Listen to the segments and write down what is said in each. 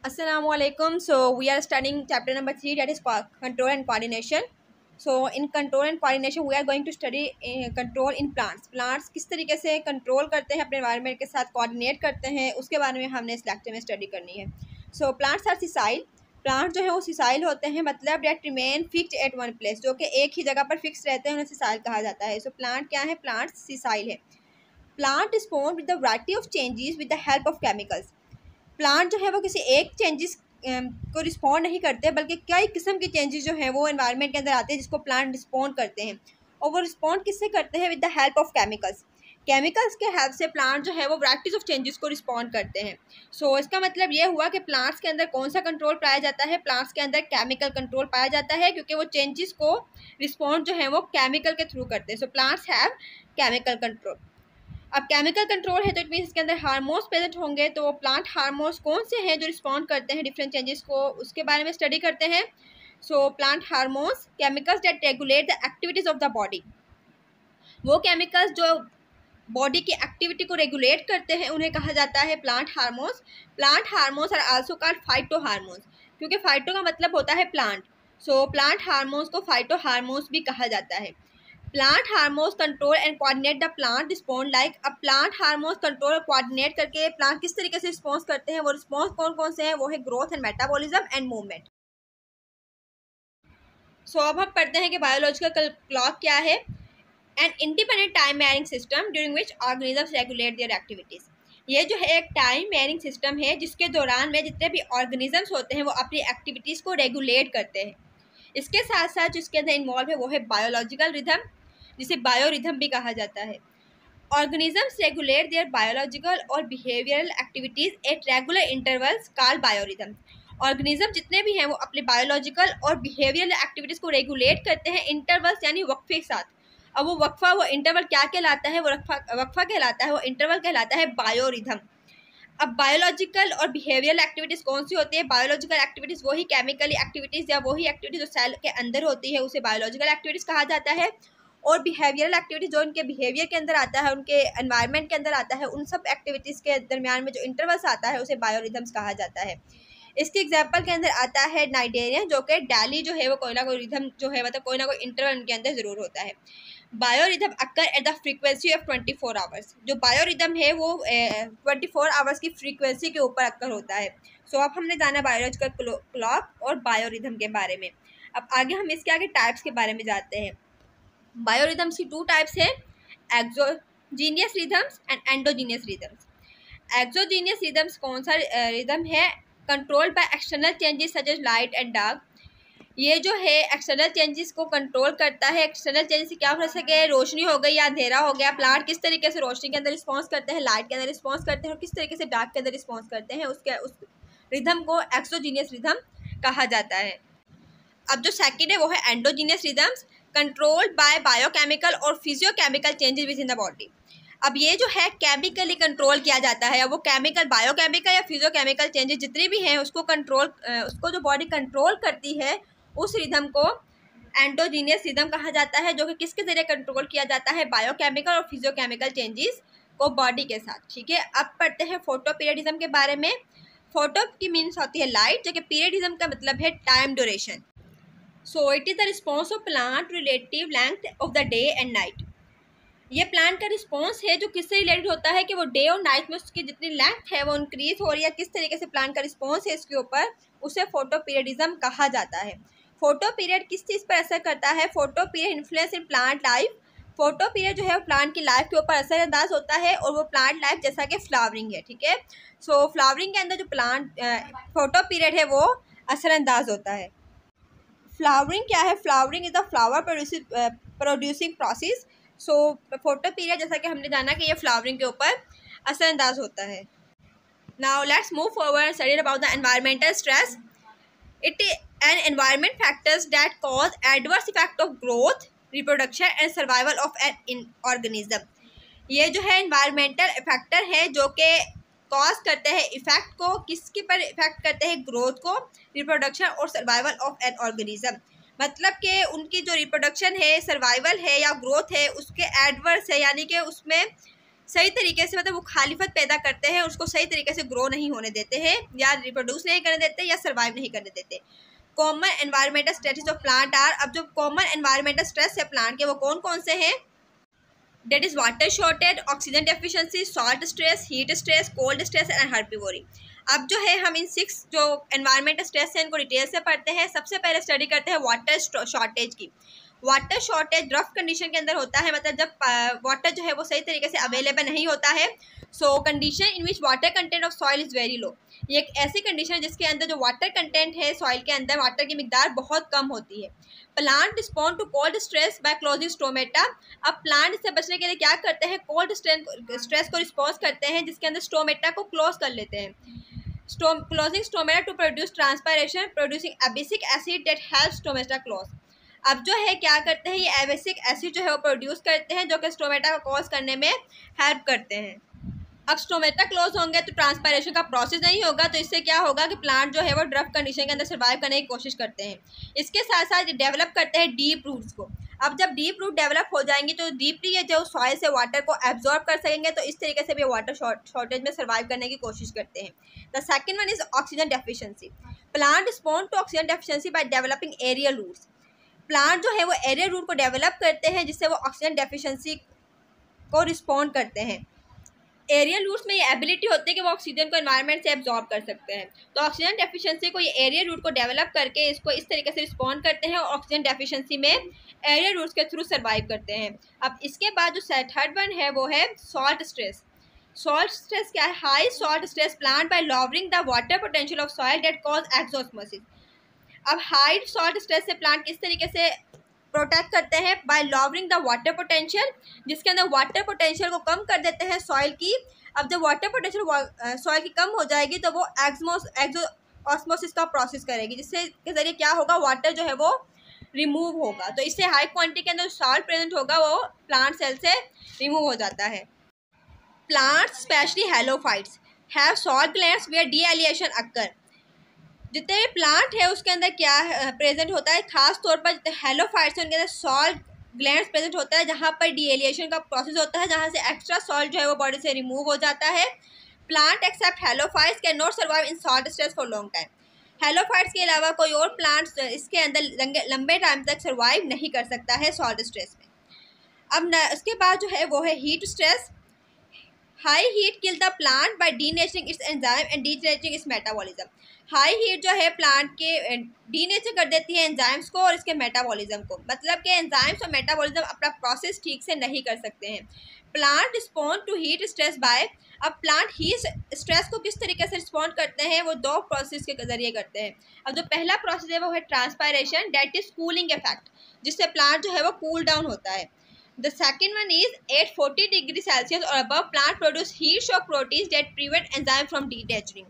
Assalamualaikum. So we are studying chapter number 3, that is control and coordination. So in control and coordination we are going to study control in plants. Plants किस तरीके से control करते हैं, अपने environment के साथ coordinate करते हैं, उसके बारे में हमने इस लेक्चर में स्टडी करनी है. So plants are sessile. Plant जो है वो सिसाइल होते हैं, मतलब that remain fixed at one place, जो कि एक ही जगह पर फिक्स रहते हैं, उन्हें सिसाइल कहा जाता है. सो प्लांट क्या है? प्लांट सिसाइल है. Plant respond with the variety of changes with the help of chemicals. Plant जो है वो किसी एक चेंजेस को रिस्पॉन्ड नहीं करते, बल्कि कई किस्म के चेंजेस जो है वो एनवायरनमेंट के अंदर आते हैं जिसको प्लांट रिस्पॉन्ड करते हैं. और वो रिस्पॉन्ड किससे करते हैं? With the help of chemicals. Chemicals के हेल्प से प्लांट जो है वो वैराइटीज ऑफ चेंजेस को रिस्पॉन्ड करते हैं. सो इसका मतलब ये हुआ कि प्लांट्स के अंदर कौन सा कंट्रोल पाया जाता है? प्लांट्स के अंदर केमिकल कंट्रोल पाया जाता है, क्योंकि वो चेंजेस को रिस्पॉन्ड जो है वो केमिकल के थ्रू करते हैं. So plants have chemical control. अब केमिकल कंट्रोल है तो इट मीन्स इसके अंदर हार्मोन्स प्रेजेंट होंगे. तो प्लांट हार्मोन्स कौन से हैं जो रिस्पॉन्ड करते हैं डिफरेंट चेंजेस को, उसके बारे में स्टडी करते हैं. So plant hormones, chemicals that regulate the activities of the body. वो केमिकल्स जो बॉडी की एक्टिविटी को रेगुलेट करते हैं उन्हें कहा जाता है plant hormones. Plant hormones are also called phyto hormones, क्योंकि फाइटो का मतलब होता है प्लांट. सो प्लांट हार्मोन्स को फाइटो हार्मोन्स भी कहा जाता है. Plant hormones control and coordinate the plant respond like. अब प्लांट हार्मोन्स कंट्रोल और कोऑर्डिनेट करके प्लांट किस तरीके से रिस्पॉन्स करते हैं, वो रिस्पॉन्स कौन कौन से हैं? वो है growth and metabolism and movement. So अब हम पढ़ते हैं कि बायोलॉजिकल क्लॉक क्या है. An independent time marring system during which organisms regulate their activities. ये जो है एक टाइम मैरिंग सिस्टम है जिसके दौरान में जितने भी ऑर्गेनिजम्स होते हैं वो अपनी एक्टिविटीज़ को रेगुलेट करते हैं. इसके साथ साथ जिसके अंदर इन्वॉल्व है वो है बायोलॉजिकल रिदम, जिसे बायो रिदम भी कहा जाता है. ऑर्गेनिजम्स रेगुलेट देयर बायोलॉजिकल और behavioural activities at regular intervals called biorhythm. Organism जितने भी हैं वो अपने बायोलॉजिकल और बिहेवियरल एक्टिविटीज़ को रेगुलेट करते हैं इंटरवल्स यानी वक्फे के साथ. अब वो इंटरवल क्या कहलाता है? वो वक्फा कहलाता है, वो इंटरवल कहलाता है बायोरिदम. अब बायोलॉजिकल और बिहेवियरल एक्टिविटीज़ कौन सी होती है? बायोलॉजिकल एक्टिविटीज़ वही केमिकली एक्टिविटीज़ या वही एक्टिविटीज़ जो सेल के अंदर होती है उसे बायोलॉजिकल एक्टिविटीज़ कहा जाता है. और बिहेवियरल एक्टिविटीज़ जो उनके बिहेवियर के अंदर आता है, उनके एनवायरनमेंट के अंदर आता है, उन सब एक्टिविटीज़ के दरमियान में जो इंटरवल्स आता है उसे बायोरिदम्स कहा जाता है. इसके एग्जाम्पल के अंदर आता है नाइटेरियन, जो कि डेली जो है वो कोई ना कोई रिदम जो है मतलब कोई ना कोई इंटरवल उनके अंदर ज़रूर होता है. Biorhythm occur at the frequency of 24 hours. जो बायोरिदम है वो 24 आवर्स की फ्रीक्वेंसी के ऊपर अक्कर होता है. सो अब हमने जाना बायोलॉजिकल क्लॉक और बायोरिदम के बारे में. अब आगे हम इसके आगे टाइप्स के बारे में जानते हैं. बायोरिदम्स की 2 टाइप्स है, exogenous rhythms and endogenous rhythms. Exogenous rhythms कौन सा रिदम है? Control by external changes such as light and dark. ये जो है एक्सटर्नल चेंजेस को कंट्रोल करता है. एक्सटर्नल चेंजेस से क्या हो सके? रोशनी हो गई या अंधेरा हो गया. प्लांट किस तरीके से रोशनी के अंदर रिस्पॉन्स करते हैं, लाइट के अंदर रिस्पॉन्स करते हैं, और किस तरीके से डार्क के अंदर रिस्पॉन्स करते हैं, उस रिदम को एक्सोजीनियस रिदम कहा जाता है. अब जो सेकंड है वो है endogenous rhythms, controlled by biochemical और physiochemical changes within the body. अब ये जो है केमिकली कंट्रोल किया जाता है. अब वो केमिकल, बायोकेमिकल या फिजियोकेमिकल चेंजेस जितने भी हैं उसको जो बॉडी कंट्रोल करती है उस रिदम को एंडोजीनियस रिदम कहा जाता है, जो कि किसके जरिए कंट्रोल किया जाता है? बायोकेमिकल और फिजियोकेमिकल चेंजेस को बॉडी के साथ. ठीक है, अब पढ़ते हैं फोटो पीरियडिज्म के बारे में. फोटो की मीन्स होती है लाइट, जो कि पीरियडिज्म का मतलब है time duration. So it is the response of plant relative length of the day and night. ये प्लांट का रिस्पॉन्स है जो किससे रिलेटेड होता है कि वो डे और नाइट में उसकी जितनी लेंथ है वो इंक्रीज हो रही है, किस तरीके से प्लांट का रिस्पॉन्स है इसके ऊपर, उसे फोटो पीरियडिज्म कहा जाता है. फोटो पीरियड किस चीज़ पर असर करता है? Photo period influence in plant life. Photo period जो है प्लांट की लाइफ के ऊपर असरअंदाज होता है, और वो प्लांट लाइफ जैसा कि फ्लावरिंग है. ठीक है, सो फ्लावरिंग के अंदर जो प्लांट फोटो पीरियड है वो असरअंदाज होता है. फ्लावरिंग क्या है? Flowering is the flower producing process. So photo period जैसा कि हमने जाना कि ये फ्लावरिंग के ऊपर असरअंदाज होता है. Now let's move forward and study about the environmental stress. It and environment factors that cause adverse effect of growth, reproduction and survival of an organism. ये जो है एनवायरमेंटल फैक्टर है जो कि कॉज करते हैं इफेक्ट को, किसके पर इफेक्ट करते हैं? ग्रोथ को, रिप्रोडक्शन और सर्वाइवल ऑफ एन ऑर्गेनिज्म. मतलब कि उनकी जो रिप्रोडक्शन है, सर्वाइवल है या ग्रोथ है उसके एडवर्स है, यानी कि उसमें सही तरीके से मतलब वो खालिफत पैदा करते हैं, उसको सही तरीके से ग्रो नहीं होने देते हैं, या रिप्रोड्यूस नहीं करने देते, या सर्वाइव नहीं करने देते। Common environmental stresses of plant are, अब जो कॉमन एनवायरमेंटल स्ट्रेस है प्लांट के वो कौन कौन से हैं? That is water shortage, oxygen deficiency, salt stress, heat stress, cold stress and herbivory. अब जो है हम इन 6 जो एनवायरमेंटल स्ट्रेस है इनको डिटेल से पढ़ते हैं। सबसे पहले स्टडी करते हैं वाटर शॉर्टेज की। वाटर शॉर्टेज रफ कंडीशन के अंदर होता है, मतलब जब वाटर जो है वो सही तरीके से अवेलेबल नहीं होता है। सो condition in which water content of soil is very low, ये एक ऐसी कंडीशन है जिसके अंदर जो वाटर कंटेंट है सॉइल के अंदर, वाटर की मिकदार बहुत कम होती है। Plant respond to cold stress by closing stomata. अब प्लांट इससे बचने के लिए क्या करते हैं? कोल्ड स्ट्रेस को रिस्पॉन्स करते हैं, जिसके अंदर स्टोमेटा को क्लोज कर लेते हैं। Closing stomata to produce transpiration producing abscisic acid that help stomata close. अब जो है क्या करते हैं, ये एबिसिक एसिड जो है वो प्रोड्यूस करते हैं, जो कि स्टोमेटा को क्लोज करने में हेल्प करते हैं। अब स्टोमेटा क्लोज होंगे तो ट्रांसपायरेशन का प्रोसेस नहीं होगा, तो इससे क्या होगा कि प्लांट जो है वो ड्रफ कंडीशन के अंदर सर्वाइव करने की कोशिश करते हैं। इसके साथ साथ डेवलप करते हैं डीप रूट्स को। अब जब डीप रूट डेवलप हो जाएंगी तो डीपली ये जो सॉइल से वाटर को एब्जॉर्ब कर सकेंगे, तो इस तरीके से भी वाटर शॉर्टेज में सर्वाइव करने की कोशिश करते हैं। The second one is oxygen deficiency. Plant respond to oxygen deficiency by developing aerial roots. Plant जो है वो एरियल रूट को डेवलप करते हैं, जिससे वो ऑक्सीजन डेफिशिएंसी को रिस्पॉन्ड करते हैं। एरियल रूट्स में ये एबिलिटी होती है कि वो ऑक्सीजन को एनवायरनमेंट से एब्जॉर्ब कर सकते हैं। तो ऑक्सीजन डेफिशिएंसी को ये एरियल रूट को डेवलप करके इसको इस तरीके से रिस्पॉन्ड करते हैं और ऑक्सीजन डेफिशिएंसी में एरियल रूट्स के थ्रू सर्वाइव करते हैं। अब इसके बाद जो थर्ड वन है वो है सॉल्ट स्ट्रेस। सॉल्ट स्ट्रेस क्या है? High salt stress plant by lowering the water potential of soil that cause exosmosis. अब हाई सॉल्ट स्ट्रेस से प्लांट किस तरीके से प्रोटेक्ट करते हैं? By lowering the water potential, जिसके अंदर वाटर पोटेंशियल को कम कर देते हैं सॉइल की। अब जब वाटर पोटेंशियल सॉइल की कम हो जाएगी तो वो एक्सोस्मोसिस का प्रोसेस करेगी, जिससे के जरिए क्या होगा, वाटर जो है वो रिमूव होगा। तो इससे हाई क्वांटिटी के अंदर सॉल्ट प्रेजेंट होगा वो प्लांट सेल से रिमूव हो जाता है। Plants specially halophytes have salt glands where dealiation occur. जितने भी प्लांट है उसके अंदर क्या प्रेजेंट होता है, खास तौर पर जितने हेलोफाइट्स हैं उनके अंदर सॉल्ट ग्लैंड्स प्रेजेंट होता है, जहाँ पर डीएलिएशन का प्रोसेस होता है, जहाँ से एक्स्ट्रा सॉल्ट जो है वो बॉडी से रिमूव हो जाता है। Plant except halophytes can not survive in salt stress for long time. Halophytes के अलावा कोई और प्लांट्स इसके अंदर लंबे टाइम तक सर्वाइव नहीं कर सकता है सॉल्ट स्ट्रेस में। अब उसके बाद जो है वो है heat stress. High heat kill the plant by denaturing it's enzyme and denaturing it's metabolism. High heat जो है प्लांट के डीनेचर कर देती है एंजाइम्स को और इसके मेटाबॉलिज्म को, मतलब कि एंजाइम्स और मेटाबॉलिज्म अपना प्रोसेस ठीक से नहीं कर सकते हैं। Plant respond to heat stress by, अब प्लांट हीट स्ट्रेस को किस तरीके से रिस्पॉन्ड करते हैं? वो दो प्रोसेस के जरिए करते हैं। अब जो पहला प्रोसेस है वो है transpiration, that is cooling effect, जिससे प्लांट जो है वो कूल डाउन होता है। The second one is at 40 degree Celsius or above, plant produce heat shock proteins that prevent enzyme from denaturing.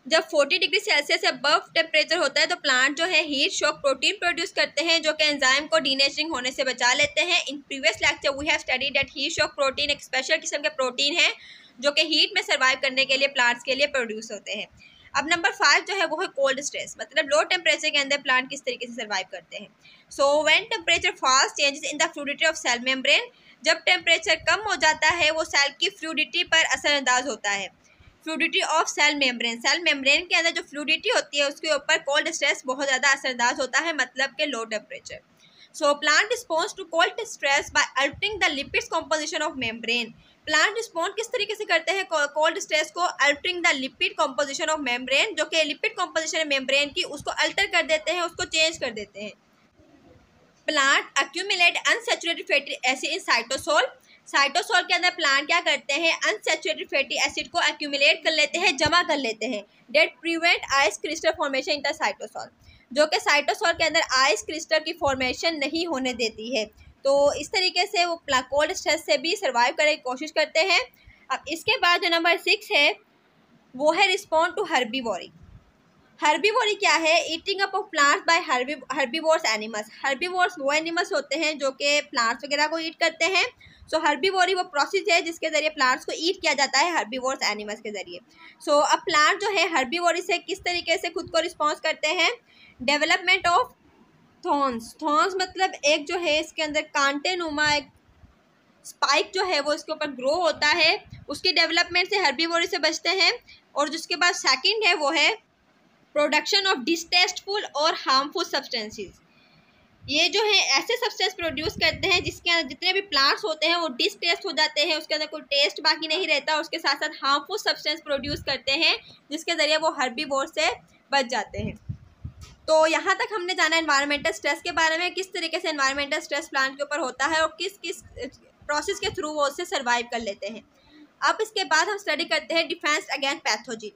जब 40 डिग्री सेल्सियस से अबव टेम्परेचर होता है तो प्लांट जो है हीट शॉक प्रोटीन प्रोड्यूस करते हैं, जो कि एंजाइम को डीनेचरिंग होने से बचा लेते हैं। In previous lecture we have studied that heat shock protein एक स्पेशल किस्म के प्रोटीन है जो कि हीट में सर्वाइव करने के लिए प्लांट्स के लिए प्रोड्यूस होते हैं। अब नंबर 5 जो है वो है कोल्ड स्ट्रेस, मतलब लो टेम्परेचर के अंदर प्लांट किस तरीके से सर्वाइव करते हैं। So when temperature fast changes in the fluidity of cell membrane, जब टेम्परेचर कम हो जाता है वो सेल की फ्लूइडिटी पर असरअंदाज होता है। Fluidity of cell membrane, cell membrane के अंदर जो फ्लूइडिटी होती है उसके ऊपर कोल्ड स्ट्रेस बहुत ज़्यादा असरअंदाज होता है, मतलब के low temperature. So plant response to cold stress by altering the lipids composition of membrane. Plant respond किस तरीके से करते हैं कोल्ड स्ट्रेस को? Altering the lipid composition of membrane, जो कि लिपिड कॉम्पोजिशन है मेम्ब्रेन की उसको अल्टर कर देते हैं, उसको चेंज कर देते हैं। Plant accumulate unsaturated fatty acid in cytosol. Cytosol के अंदर प्लांट क्या करते हैं? अनसैचुरेटेड फैटी एसिड को एक्यूमुलेट कर लेते हैं, जमा कर लेते हैं। That prevent ice crystal formation in the cytosol, जो कि साइटोसोल के अंदर आइस क्रिस्टल की फॉर्मेशन नहीं होने देती है। तो इस तरीके से वो कोल्ड स्ट्रेस से भी सर्वाइव करने की कोशिश करते हैं। अब इसके बाद जो नंबर 6 है वो है रिस्पॉन्ड टू हर्बीवोरी। हर्बीवोरी क्या है? Eating up of plants by herbivores animals. Herbivores वो एनिमल्स होते हैं जो कि प्लांट्स वगैरह को ईट करते हैं। सो हर्बीवोरी वो प्रोसेस है जिसके ज़रिए प्लांट्स को ईट किया जाता है हर्बीवोर्स एनिमल्स के ज़रिए। सो अब प्लांट जो है हर्बीवोरी से किस तरीके से खुद को रिस्पॉन्स करते हैं? Development of thorns. थॉर्न्स मतलब एक जो है इसके अंदर कांटे नुमा एक स्पाइक जो है वो इसके ऊपर ग्रो होता है, उसके डेवलपमेंट से हर्बीवोरी से बचते हैं। और जिसके बाद सेकंड है वो है प्रोडक्शन ऑफ डिसटेस्टफुल और हार्मफुल सब्सटेंसेस। ये जो है ऐसे सब्सटेंस प्रोड्यूस करते हैं जिसके अंदर जितने भी प्लांट्स होते हैं वो डिसटेस्ट हो जाते हैं, उसके अंदर कोई टेस्ट बाकी नहीं रहता। उसके साथ साथ हार्मफुल सब्सटेंस प्रोड्यूस करते हैं जिसके ज़रिए वो हर्बीवोर से बच जाते हैं। तो यहाँ तक हमने जाना एनवायरमेंटल स्ट्रेस के बारे में, किस तरीके से एनवायरमेंटल स्ट्रेस प्लांट के ऊपर होता है और किस किस प्रोसेस के थ्रू वो उससे सर्वाइव कर लेते हैं। अब इसके बाद हम स्टडी करते हैं डिफेंस अगेंस्ट पैथोजिन।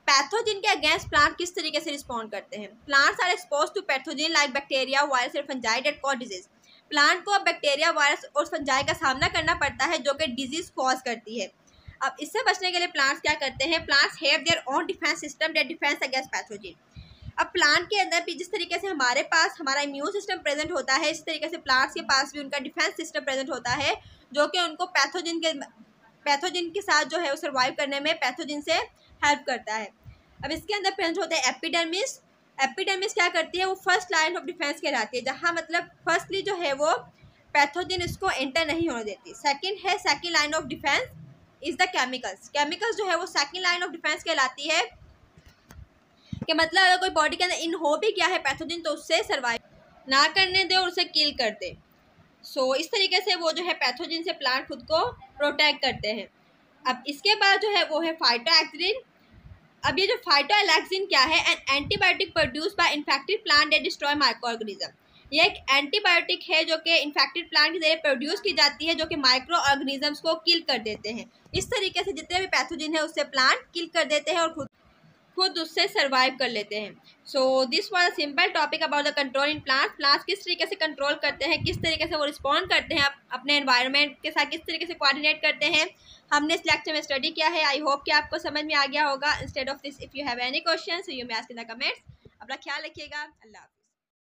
पैथोजिन के अगेंस्ट प्लांट किस तरीके से रिस्पॉन्ड करते हैं। Plants are expose to pathogen like bacteria, virus और fungi that cause disease. Plant को अब बैक्टीरिया, वायरस और फंजाई का सामना करना पड़ता है जो कि डिजीज कॉज करती है। अब इससे बचने के लिए प्लांट्स क्या करते हैं, plants have their own defence system that defence against pathogen. अब प्लांट के अंदर भी जिस तरीके से हमारे पास हमारा इम्यून सिस्टम प्रेजेंट होता है, इस तरीके से प्लांट्स के पास भी उनका डिफेंस सिस्टम प्रेजेंट होता है जो कि उनको पैथोजिन के साथ जो है वो सर्वाइव करने में पैथोजिन से हेल्प करता है। अब इसके अंदर प्रेजेंट होता है एपिडर्मिस। एपिडर्मिस क्या करती है, वो फर्स्ट लाइन ऑफ डिफेंस कहलाती है, जहाँ मतलब फर्स्टली जो है वो पैथोजिन इसको एंटर नहीं होने देती। सेकंड है second line of defence is the chemicals. Chemicals जो है वो सेकंड लाइन ऑफ डिफेंस कहलाती है कि मतलब अगर कोई बॉडी के अंदर इन हो भी गया है पैथोजिन तो उससे सर्वाइव ना करने दे और उसे किल कर दे। सो इस तरीके से वो जो है पैथोजिन से प्लांट खुद को प्रोटेक्ट करते हैं। अब इसके बाद जो है वो है फाइटोएक्सिन। अब ये जो फाइटोएक्सिन क्या है, an antibiotic produce by infected plant that destroy micro organism. ये एक एंटीबायोटिक है जो कि इन्फेक्टेड प्लांट के जरिए प्रोड्यूस की जाती है जो कि माइक्रो ऑर्गेनिजम्स को किल कर देते हैं। इस तरीके से जितने भी पैथोजिन है उससे प्लांट किल कर देते हैं और खुद उससे सर्वाइव कर लेते हैं। So this was a simple topic about the control in plants. Plants किस तरीके से कंट्रोल करते हैं, किस तरीके से वो रिस्पॉन्ड करते हैं अपने एनवायरनमेंट के साथ, किस तरीके से कोऑर्डिनेट करते हैं, हमने इस लेक्चर में स्टडी किया है। आई होप कि आपको समझ में आ गया होगा। Instead of this if you have any question so you may ask in the comments. अपना ख्याल रखिएगा। अल्लाह।